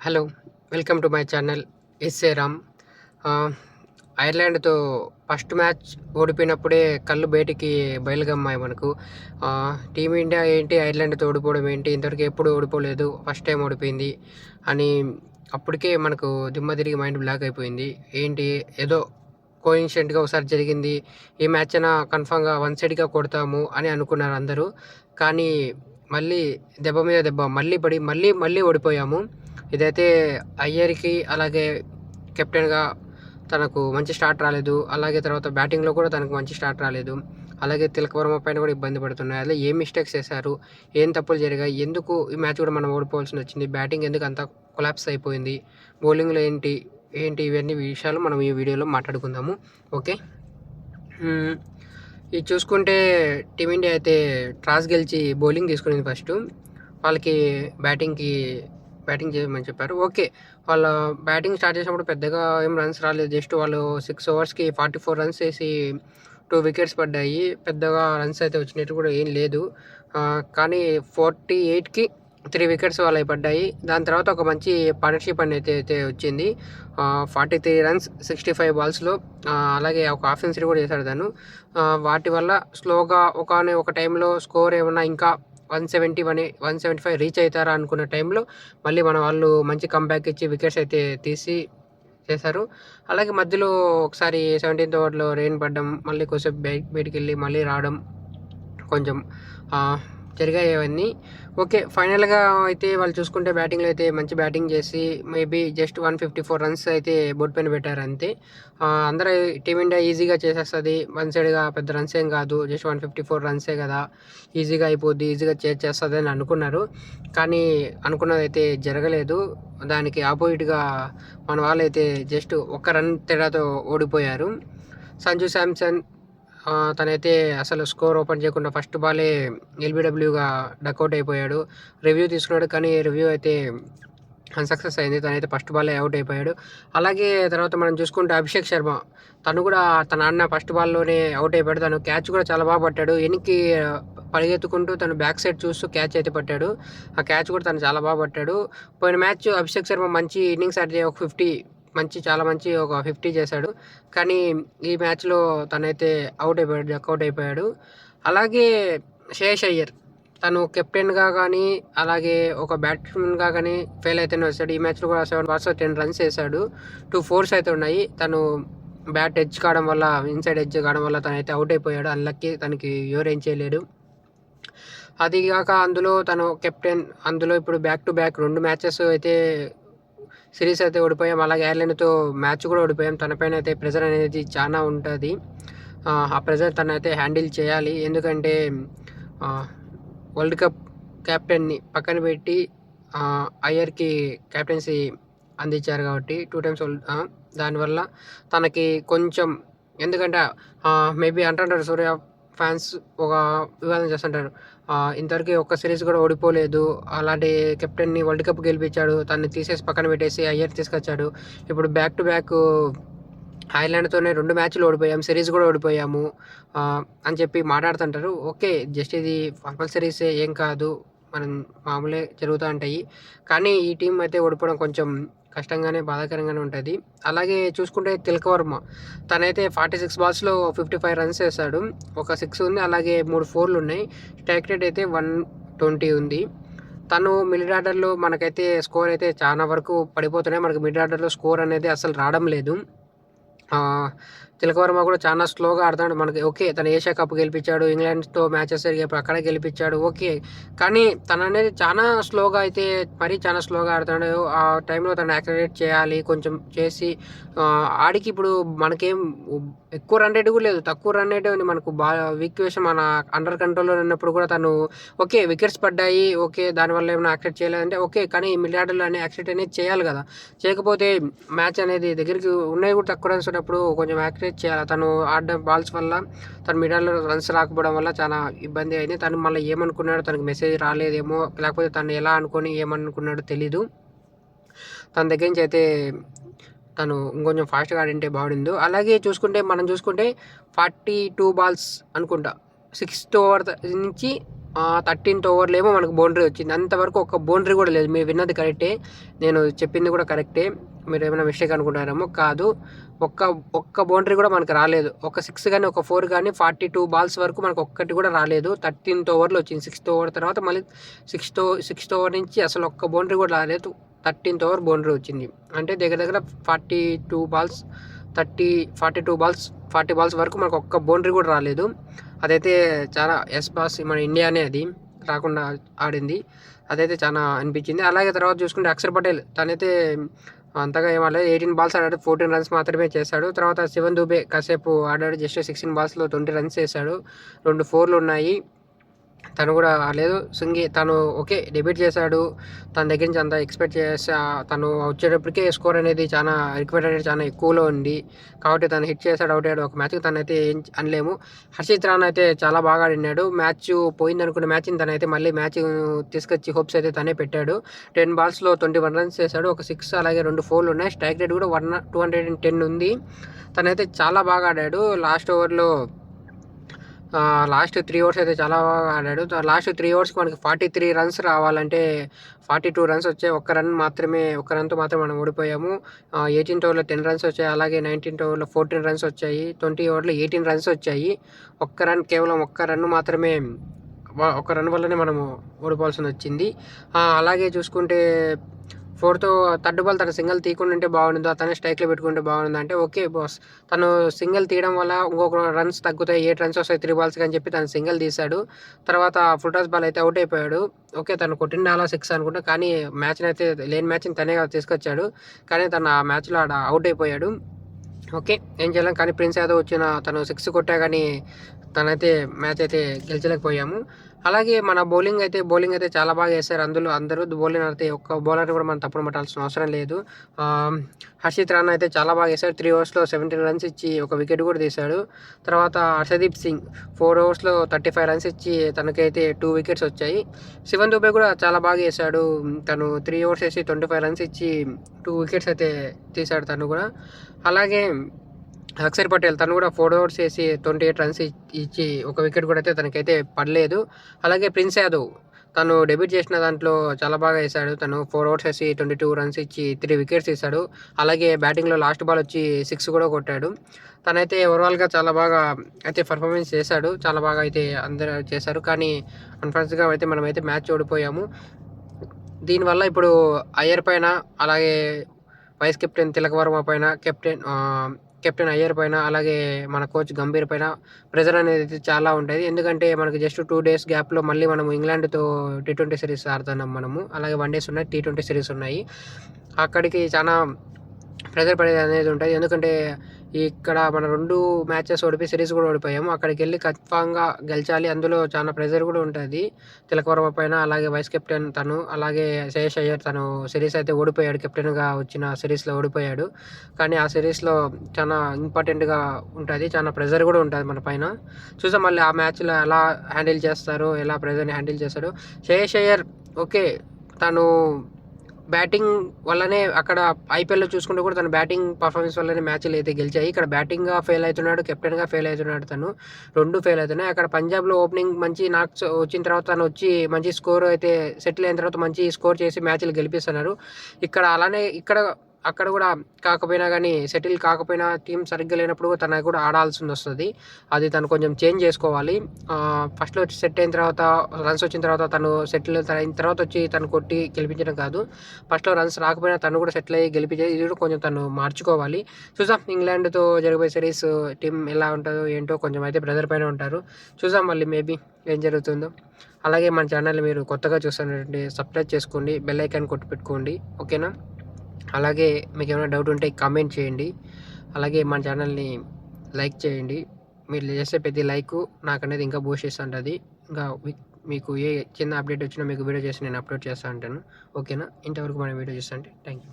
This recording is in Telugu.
Hello, welcome to my channel SA Ram. ఐర్లాండ్తో ఫస్ట్ మ్యాచ్ ఓడిపోయినప్పుడే కళ్ళు బయటికి బయలుగమ్మాయి మనకు. టీమిండియా ఏంటి ఐర్లాండ్తో ఓడిపోవడం ఏంటి, ఇంతవరకు ఎప్పుడు ఓడిపోలేదు, ఫస్ట్ టైం ఓడిపోయింది అని అప్పటికే మనకు దిమ్మ తిరిగి మైండ్ బ్లాక్ అయిపోయింది. ఏంటి ఏదో కోఇన్సిడెంట్గా ఒకసారి జరిగింది, ఈ మ్యాచ్ అయినా కన్ఫామ్గా వన్ సైడ్గా కొడతాము అని అనుకున్నారు అందరూ. కానీ మళ్ళీ దెబ్బ మీద దెబ్బ మళ్ళీ పడి మళ్ళీ ఓడిపోయాము. ఇదైతే అయ్యర్కి అలాగే కెప్టెన్గా తనకు మంచి స్టార్ట్ రాలేదు. అలాగే తర్వాత బ్యాటింగ్లో కూడా తనకు మంచి స్టార్ట్ రాలేదు. అలాగే తిలక్ వర్మ పైన కూడా ఇబ్బంది పడుతున్నాయి. అలా ఏం మిస్టేక్స్ చేశారు, ఏం తప్పులు జరిగాయి, ఎందుకు ఈ మ్యాచ్ కూడా మనం ఓడిపోవాల్సి వచ్చింది, బ్యాటింగ్ ఎందుకు అంత కొలాప్స్ అయిపోయింది, బౌలింగ్లో ఏంటి ఏంటి ఇవన్నీ విషయాలు మనం ఈ వీడియోలో మాట్లాడుకుందాము. ఓకే, ఇది చూసుకుంటే టీమిండియా అయితే టాస్ గెలిచి బౌలింగ్ తీసుకునేది. ఫస్ట్ వాళ్ళకి బ్యాటింగ్ చేయమని చెప్పారు. ఓకే, వాళ్ళ బ్యాటింగ్ స్టార్ట్ చేసినప్పుడు పెద్దగా ఏం రన్స్ రాలేదు. జస్ట్ వాళ్ళు 6 ఓవర్స్కి 44 రన్స్ వేసి 2 వికెట్స్ పడ్డాయి. పెద్దగా రన్స్ అయితే వచ్చినట్టు కూడా ఏం లేదు. కానీ 48కి 3 వికెట్స్ వాళ్ళవి పడ్డాయి. దాని తర్వాత ఒక మంచి పార్ట్నర్షిప్ అయితే వచ్చింది. 43 రన్స్ 65 బాల్స్లో. అలాగే ఒక హాఫ్ సెంచరీ కూడా చేశాడు తను. వాటి వల్ల స్లోగా ఒక టైంలో స్కోర్ ఏమన్నా ఇంకా 175 రీచ్ అవుతారా అనుకున్న టైంలో మళ్ళీ మన వాళ్ళు మంచి కంబ్యాక్ ఇచ్చి వికెట్స్ అయితే తీసి చేశారు. అలాగే మధ్యలో ఒకసారి 17th ఓవర్లో రెయిన్ పడడం, మళ్ళీ కొంచెం బయటికి వెళ్ళి మళ్ళీ రావడం కొంచెం జరిగాయి అవన్నీ. ఓకే, ఫైనల్గా అయితే వాళ్ళు చూసుకుంటే బ్యాటింగ్లో అయితే మంచి బ్యాటింగ్ చేసి మేబీ జస్ట్ 154 రన్స్ అయితే బోర్డు పైన పెట్టారు అంతే. అందరూ టీమిండియా ఈజీగా చేసేస్తుంది, వన్ సైడ్గా పెద్ద రన్స్ ఏం కాదు, జస్ట్ 154 రన్సే కదా, ఈజీగా అయిపోద్ది, ఈజీగా చేస్తుంది అని అనుకున్నారు. కానీ అనుకున్నది అయితే జరగలేదు. దానికి ఆపోజిట్గా మన వాళ్ళు అయితే జస్ట్ 1 రన్ తేడాతో ఓడిపోయారు. సంజు శాంసన్ తనైతే అసలు స్కోర్ ఓపెన్ చేయకుండా ఫస్ట్ బాలే ఎల్బిడబ్ల్యూగా డక్అవుట్ అయిపోయాడు. రివ్యూ తీసుకున్నాడు, కానీ రివ్యూ అయితే అన్సక్సెస్ అయింది. తనైతే ఫస్ట్ బాలే అవుట్ అయిపోయాడు. అలాగే తర్వాత మనం చూసుకుంటే అభిషేక్ శర్మ, తను కూడా తన ఆడిన ఫస్ట్ బాల్లోనే అవుట్ అయిపోయాడు. తను క్యాచ్ కూడా చాలా బాగా పట్టాడు. వెనక్కి పరిగెత్తుకుంటూ తను బ్యాక్ సైడ్ చూస్తూ క్యాచ్ అయితే పట్టాడు. ఆ క్యాచ్ కూడా తను చాలా బాగా పట్టాడు. పోయిన మ్యాచ్ అభిషేక్ శర్మ మంచి ఇన్నింగ్స్ ఆడితే ఒక 50 చాలా మంచి ఒక 50 చేశాడు. కానీ ఈ మ్యాచ్లో తనైతే డక్అవుట్ అయిపోయాడు. అలాగే శ్రేయస్ అయ్యర్, తను కెప్టెన్గా కానీ అలాగే ఒక బ్యాట్స్మెన్గా కానీ ఫెయిల్ అయితేనే వచ్చాడు. ఈ మ్యాచ్లో కూడా 7 balls 10 runs వేశాడు. 2 4s అయితే ఉన్నాయి. తను బ్యాట్ ఎడ్జ్ కావడం వల్ల, ఇన్సైడ్ ఎడ్జ్ కావడం వల్ల తనైతే అవుట్ అయిపోయాడు. అన్లక్కీ, తనకి ఎవరేం చేయలేడు. అది కాక అందులో తను కెప్టెన్, అందులో ఇప్పుడు బ్యాక్ టు బ్యాక్ 2 మ్యాచెస్ అయితే సిరీస్ అయితే ఓడిపోయాం. అలాగే ఐర్లాండ్తో మ్యాచ్ కూడా ఓడిపోయాం. తనపైన అయితే ప్రెజర్ అనేది చాలా ఉంటుంది. ఆ ప్రెజర్ తనైతే హ్యాండిల్ చేయాలి. ఎందుకంటే వరల్డ్ కప్ క్యాప్టెన్ని పక్కన పెట్టి అయ్యర్కి క్యాప్టెన్సీ అందించారు కాబట్టి 2 times దానివల్ల తనకి కొంచెం, ఎందుకంటే మేబీ అంటుంటారు సూర్య ఫ్యాన్స్ ఒక వివాదం చేస్తుంటారు, ఇంతవరకు ఒక్క సిరీస్ కూడా ఓడిపోలేదు, అలాంటి కెప్టెన్ని వరల్డ్ కప్ గెలిపించాడు, తనని తీసేసి పక్కన పెట్టేసి అయ్యర్ తీసుకొచ్చాడు, ఇప్పుడు బ్యాక్ టు బ్యాక్ ఐర్లాండ్తోనే 2 మ్యాచ్లు ఓడిపోయాం, సిరీస్ కూడా ఓడిపోయాము అని చెప్పి మాట్లాడుతుంటారు. ఓకే, జస్ట్ ఇది ఫార్మల్ సిరీసే, ఏం కాదు, మనం మామూలే జరుగుతూ ఉంటాయి. కానీ ఈ టీం అయితే ఓడిపోవడం కొంచెం కష్టంగానే, బాధాకరంగానే ఉంటుంది. అలాగే చూసుకుంటే తిలక్ వర్మ, తనైతే 46 balls 55 runs వేశాడు. ఒక 6 ఉంది, అలాగే 3 4లు ఉన్నాయి. స్ట్రైక్ రేట్ అయితే 120 ఉంది. తను మిడిల్ ఆర్డర్లో మనకైతే స్కోర్ అయితే చాలా వరకు పడిపోతున్నాయి. మనకు మిడిల్ ఆర్డర్లో స్కోర్ అనేది అసలు రావడం లేదు. తిలక్ వర్మ కూడా చాలా స్లోగా ఆడుతున్నాడు. మనకి ఓకే, తను ఏషియా కప్ గెలిపించాడు, ఇంగ్లాండ్తో మ్యాచెస్ జరిగేప్పుడు అక్కడ గెలిపించాడు, ఓకే, కానీ తను అనేది చాలా స్లోగా అయితే చాలా స్లోగా ఆడుతున్నాడు. ఆ టైంలో తను యాక్సిలరేట్ చేయాలి, కొంచెం చేసి ఆడికి ఇప్పుడు మనకేం ఎక్కువ రన్ రేట్ కూడా లేదు, తక్కువ రన్ రేటే ఉంది మనకు. వీక్ వేషన్ మన అండర్ కంట్రోల్లో ఉన్నప్పుడు కూడా తను ఓకే వికెట్స్ పడ్డాయి, ఓకే, దానివల్ల ఏమైనా యాక్సెప్ట్ చేయలేదంటే ఓకే, కానీ మిడిల్ ఆర్డర్లో అనే యాక్సెప్ట్ అనేది చేయాలి కదా. చేయకపోతే మ్యాచ్ అనేది దగ్గరికి ఉన్నాయి కూడా తక్కువ రన్స్ ఉన్నప్పుడు కొంచెం యాక్సెప్ట్ చేయాలి. తను ఆడిన బాల్స్ వల్ల తను మిడిల్లో రన్స్ రాకపోవడం వల్ల చాలా ఇబ్బంది అయింది. తను మళ్ళీ ఏమనుకున్నాడో, తనకు మెసేజ్ రాలేదేమో, లేకపోతే తను ఎలా అనుకొని ఏమనుకున్నాడో తెలీదు. తన దగ్గర నుంచి అయితే తను ఇంకొంచెం ఫాస్ట్గా ఆడింటే బాగుండు. అలాగే మనం చూసుకుంటే 42 balls అనుకుంటా, 6th ఓవర్ నుంచి 13th ఓవర్లో ఏమో మనకు బౌండరీ వచ్చింది. అంతవరకు ఒక్క బౌండరీ కూడా లేదు. మీరు విన్నది కరెక్టే, నేను చెప్పింది కూడా కరెక్టే. మీరు ఏమైనా మిస్టేక్ అనుకుంటారేమో, కాదు. ఒక్క బౌండరీ కూడా మనకు రాలేదు. ఒక 6 కానీ ఒక 4 కానీ 42 బాల్స్ వరకు మనకు ఒక్కటి కూడా రాలేదు. 13th ఓవర్లో వచ్చింది. 6th ఓవర్ తర్వాత మళ్ళీ 6th ఓవర్ నుంచి అసలు ఒక్క బౌండరీ కూడా రాలేదు. 13th ఓవర్ బౌండరీ వచ్చింది. అంటే దగ్గర 42 బాల్స్ 40 బాల్స్ వరకు మనకు ఒక్క బౌండరీ కూడా రాలేదు. అదైతే చాలా బాస్ మన ఇండియానే అది రాకుండా ఆడింది. అదైతే చాలా అనిపించింది. అలాగే తర్వాత చూసుకుంటే అక్షర్ పటేల్ తనైతే అంతగా ఏమలేదు. 18 బాల్స్ ఆడాడు, 14 రన్స్ మాత్రమే చేశాడు. తర్వాత శివన్ దుబే కాసేపు ఆడాడు, జస్ట్ 16 బాల్స్లో 20 రన్స్ చేశాడు, 2 4లు ఉన్నాయి. తను కూడా ఆడలేదు. తను ఓకే డెబ్యూట్ చేశాడు. తన దగ్గర నుంచి అంతా ఎక్స్పెక్ట్ చేసా. తను వచ్చేటప్పటికే స్కోర్ అనేది చాలా రిక్వైర్డ్ అనేది చాలా ఎక్కువలో ఉంది కాబట్టి తను హిట్ చేశాడు, అవుట్ అయ్యాడు. ఒక మ్యాచ్కి తనైతే ఏం అనలేము. హర్షిత్ రాణా అయితే చాలా బాగా ఆడినాడు. మ్యాచ్ పోయింది అనుకున్న మ్యాచ్ని తనైతే మళ్ళీ మ్యాచ్ తీసుకొచ్చి హోప్స్ అయితే తనే పెట్టాడు. 10 బాల్స్లో 21 రన్స్ చేశాడు, ఒక 6 అలాగే 2 4లు ఉన్నాయి. స్ట్రైక్ రేట్ కూడా 210 ఉంది. తనైతే చాలా బాగా ఆడాడు. లాస్ట్ 3 ఓవర్స్ అయితే చాలా బాగా ఆడాడు. లాస్ట్ 3 ఓవర్స్కి మనకి 43 రన్స్ రావాలంటే 42 రన్స్ వచ్చాయి. ఒక్క రన్తో మాత్రమే మనం ఓడిపోయాము. 18th ఓవర్లో 10 రన్స్ వచ్చాయి, అలాగే 19th ఓవర్లో 14 రన్స్ వచ్చాయి, 20 ఓవర్లో 18 రన్స్ వచ్చాయి. కేవలం ఒక్క రన్ మాత్రమే, ఒక రన్ వల్లనే మనము ఓడిపోవాల్సి వచ్చింది. అలాగే చూసుకుంటే థర్డ్ బాల్ తన సింగిల్ తీయకుండా ఉంటే బాగుండదు, అతనే స్ట్రైక్లో పెట్టుకుంటే బాగుంది అంటే ఓకే బాస్. తను సింగిల్ తీయడం వల్ల ఇంకొక రన్స్ తగ్గుతాయి, 8 రన్స్ వస్తాయి 3 బాల్స్కి అని చెప్పి తను సింగిల్ తీశాడు. తర్వాత ఫుల్ టాస్ బాల్ అయితే అవుట్ అయిపోయాడు. ఓకే తను కొట్టింది అలా 6 అనుకుంటా, కానీ మ్యాచ్ని అయితే లేని మ్యాచ్ని తనే తీసుకొచ్చాడు, కానీ తను ఆ మ్యాచ్లో అవుట్ అయిపోయాడు. ఓకే ఏం చేయలేం, కానీ ప్రిన్స్ యాదవ్ తను 6 కొట్టా కానీ తనైతే మ్యాచ్ అయితే గెలిచలేకపోయాము. అలాగే మన బౌలింగ్ అయితే చాలా బాగా వేశారు. అందరూ బౌలింగ్ అయితే ఒక్క బౌలర్ కూడా మనం తప్పును పట్టాల్సిన అవసరం లేదు. హర్షిత్ రాణా అయితే చాలా బాగా వేశాడు. 3 ఓవర్స్లో 17 రన్స్ ఇచ్చి ఒక వికెట్ కూడా తీశాడు. తర్వాత హర్షదీప్ సింగ్ 4 ఓవర్స్లో 35 రన్స్ ఇచ్చి తనకైతే 2 వికెట్స్ వచ్చాయి. శివన్ దుబే కూడా చాలా బాగా వేశాడు. తను 3 ఓవర్స్ వేసి 25 రన్స్ ఇచ్చి 2 వికెట్స్ అయితే తీశాడు తను కూడా. అలాగే అక్షర్ పటేల్ తను కూడా 4 ఓవర్స్ వేసి 28 రన్స్ ఇచ్చి ఒక వికెట్ కూడా అయితే తనకైతే పడలేదు. అలాగే ప్రిన్స్ యాదవ్ తను డెబ్యూట్ చేసిన దాంట్లో చాలా బాగా వేశాడు. తను 4 ఓవర్స్ వేసి 22 రన్స్ ఇచ్చి 3 వికెట్స్ తీశాడు. అలాగే బ్యాటింగ్లో లాస్ట్ బాల్ వచ్చి 6 కూడా కొట్టాడు. తనైతే ఓవరాల్గా చాలా బాగా అయితే పర్ఫార్మెన్స్ చేశాడు. చాలా బాగా అయితే అందరూ చేశారు, కానీ అన్ఫార్చునేట్గా అయితే మనమైతే మ్యాచ్ ఓడిపోయాము. దీనివల్ల ఇప్పుడు అయ్యర్ పైన, అలాగే వైస్ కెప్టెన్ తిలక్ వర్మ పైన, కెప్టెన్ అయ్యర్ పైన, అలాగే మన కోచ్ గంభీర్ పైన ప్రెజర్ అనేది చాలా ఉంటుంది. ఎందుకంటే మనకి జస్ట్ 2 డేస్ గ్యాప్లో మళ్ళీ మనము ఇంగ్లాండ్తో T20 సిరీస్ ఆడుతున్నాం మనము. అలాగే 1 డేస్ ఉన్నాయి, T20 సిరీస్ ఉన్నాయి. అక్కడికి చాలా ప్రెజర్ పడేది అనేది ఉంటుంది. ఎందుకంటే ఇక్కడ మన 2 మ్యాచెస్ ఓడిపోయి సిరీస్ కూడా ఓడిపోయాము. అక్కడికి వెళ్ళి కన్ఫామ్గా గెలిచాలి. అందులో చాలా ప్రెజర్ కూడా ఉంటుంది తిలక్ వర్మ పైన. అలాగే వైస్ కెప్టెన్ తను, అలాగే శ్రేయస్ అయ్యర్ తను సిరీస్ అయితే ఓడిపోయాడు. కెప్టెన్గా వచ్చిన సిరీస్లో ఓడిపోయాడు, కానీ ఆ సిరీస్లో చాలా ఇంపార్టెంట్గా ఉంటుంది, చాలా ప్రెజర్ కూడా ఉంటుంది మన పైన. చూసాం మళ్ళీ ఆ మ్యాచ్లో ఎలా హ్యాండిల్ చేస్తారు, ఎలా ప్రెజర్ని హ్యాండిల్ చేస్తాడు శ్రేయస్ అయ్యర్. ఓకే తను బ్యాటింగ్ వల్లనే, అక్కడ ఐపీఎల్లో చూసుకుంటే కూడా తన బ్యాటింగ్ పర్ఫార్మెన్స్ వల్లనే మ్యాచ్లు అయితే గెలిచాయి. ఇక్కడ బ్యాటింగ్గా ఫెయిల్ అవుతున్నాడు, కెప్టెన్గా ఫెయిల్ అవుతున్నాడు, తను 2 ఫెయిల్ అవుతున్నాయి. అక్కడ పంజాబ్లో ఓపెనింగ్ మంచి నాక్స్ వచ్చిన తర్వాత తను వచ్చి మంచి స్కోర్ అయితే సెటిల్ అయిన తర్వాత మంచి స్కోర్ చేసి మ్యాచ్లు గెలిపిస్తున్నారు. ఇక్కడ అలానే అక్కడ కూడా కాకపోయినా కానీ, సెటిల్ కాకపోయినా, టీం సరిగ్గా లేనప్పుడు తన కూడా ఆడాల్సి వస్తుంది. అది తను కొంచెం చేంజ్ చేసుకోవాలి. ఫస్ట్లో సెట్ అయిన తర్వాత, రన్స్ వచ్చిన తర్వాత తను సెటిల్ అయిన తర్వాత వచ్చి తను కొట్టి గెలిపించడం కాదు. ఫస్ట్లో రన్స్ రాకపోయినా తను కూడా సెటిల్ అయ్యి గెలిపించేది, ఇది కూడా కొంచెం తను మార్చుకోవాలి. చూసాం ఇంగ్లాండ్తో జరిగిపోయే సిరీస్ టీం ఎలా ఉంటుందో ఏంటో, కొంచెం అయితే ప్రెజర్ పైన ఉంటారు. చూసాం మళ్ళీ మేబీ ఏం జరుగుతుందో. అలాగే మన ఛానల్ మీరు కొత్తగా చూస్తున్నట్టు సబ్స్క్రైబ్ చేసుకోండి, బెల్ ఐకాన్ కొట్టి పెట్టుకోండి, ఓకేనా. అలాగే మీకు ఏమైనా డౌట్ ఉంటే కామెంట్ చేయండి. అలాగే మన ఛానల్ని లైక్ చేయండి. మీరు చేసే ప్రతి లైక్ నాకు అనేది ఇంకా బూస్ట్ చేస్తూ ఉంటుంది. ఇంకా మీకు ఏ చిన్న అప్డేట్ వచ్చినా మీకు వీడియో చేసి నేను అప్లోడ్ చేస్తూ ఉంటాను, ఓకేనా. ఇంతవరకు మనం వీడియో చేస్తా అంటే థ్యాంక్ యూ.